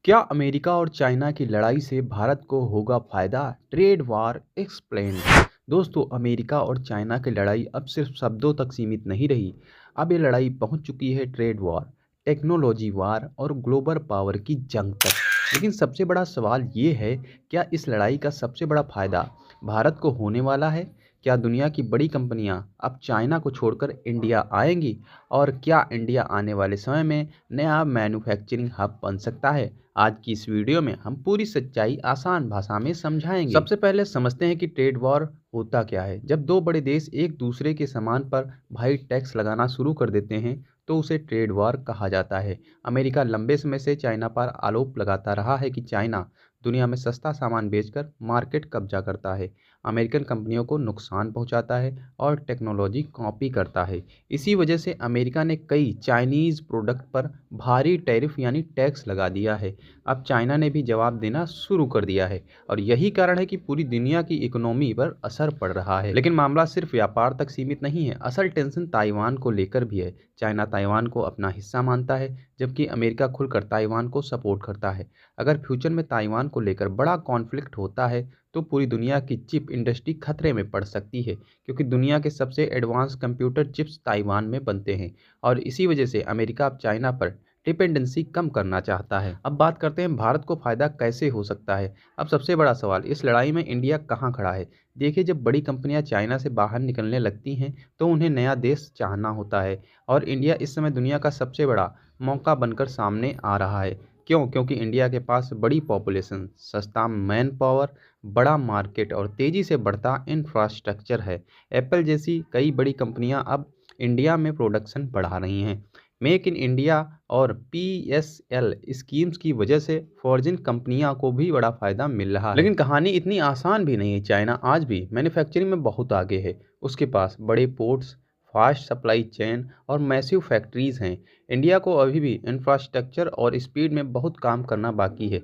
क्या अमेरिका और चाइना की लड़ाई से भारत को होगा फायदा? Trade war explained. दोस्तों, अमेरिका और चाइना की लड़ाई अब सिर्फ शब्दों तक सीमित नहीं रही। अब ये लड़ाई पहुंच चुकी है ट्रेड वार, टेक्नोलॉजी वार और ग्लोबल पावर की जंग तक। लेकिन सबसे बड़ा सवाल ये है, क्या इस लड़ाई का सबसे बड़ा फायदा भारत को होने वाला है? क्या दुनिया की बड़ी कंपनियां अब चाइना को छोड़कर इंडिया आएंगी? और क्या इंडिया आने वाले समय में नया मैन्युफैक्चरिंग हब बन सकता है? आज की इस वीडियो में हम पूरी सच्चाई आसान भाषा में समझाएंगे। सबसे पहले समझते हैं कि ट्रेड वॉर होता क्या है। जब दो बड़े देश एक दूसरे के सामान पर भारी टैक्स लगाना शुरू कर देते हैं तो उसे ट्रेड वॉर कहा जाता है। अमेरिका लंबे समय से चाइना पर आरोप लगाता रहा है कि चाइना दुनिया में सस्ता सामान बेचकर मार्केट कब्जा करता है, अमेरिकन कंपनियों को नुकसान पहुंचाता है और टेक्नोलॉजी कॉपी करता है। इसी वजह से अमेरिका ने कई चाइनीज़ प्रोडक्ट पर भारी टैरिफ यानी टैक्स लगा दिया है। अब चाइना ने भी जवाब देना शुरू कर दिया है और यही कारण है कि पूरी दुनिया की इकोनॉमी पर असर पड़ रहा है। लेकिन मामला सिर्फ व्यापार तक सीमित नहीं है, असल टेंशन ताइवान को लेकर भी है। चाइना ताइवान को अपना हिस्सा मानता है, जबकि अमेरिका खुलकर ताइवान को सपोर्ट करता है। अगर फ्यूचर में ताइवान को लेकर बड़ा कॉन्फ्लिक्ट होता है तो पूरी दुनिया की चिप इंडस्ट्री खतरे में पड़ सकती है, क्योंकि दुनिया के सबसे एडवांस कंप्यूटर चिप्स ताइवान में बनते हैं। और इसी वजह से अमेरिका अब चाइना पर डिपेंडेंसी कम करना चाहता है। अब बात करते हैं भारत को फ़ायदा कैसे हो सकता है। अब सबसे बड़ा सवाल, इस लड़ाई में इंडिया कहाँ खड़ा है? देखिए, जब बड़ी कंपनियां चाइना से बाहर निकलने लगती हैं तो उन्हें नया देश चाहना होता है, और इंडिया इस समय दुनिया का सबसे बड़ा मौका बनकर सामने आ रहा है। क्यों? क्योंकि इंडिया के पास बड़ी पॉपुलेशन, सस्ता मैन पावर, बड़ा मार्केट और तेज़ी से बढ़ता इंफ्रास्ट्रक्चर है। एप्पल जैसी कई बड़ी कंपनियां अब इंडिया में प्रोडक्शन बढ़ा रही हैं। मेक इन इंडिया और पीएसएल स्कीम्स की वजह से फॉरेन कंपनियों को भी बड़ा फायदा मिल रहा है। लेकिन कहानी इतनी आसान भी नहीं है। चाइना आज भी मैन्युफैक्चरिंग में बहुत आगे है। उसके पास बड़े पोर्ट्स, फास्ट सप्लाई चेन और मैसिव फैक्ट्रीज हैं। इंडिया को अभी भी इंफ्रास्ट्रक्चर और स्पीड में बहुत काम करना बाकी है।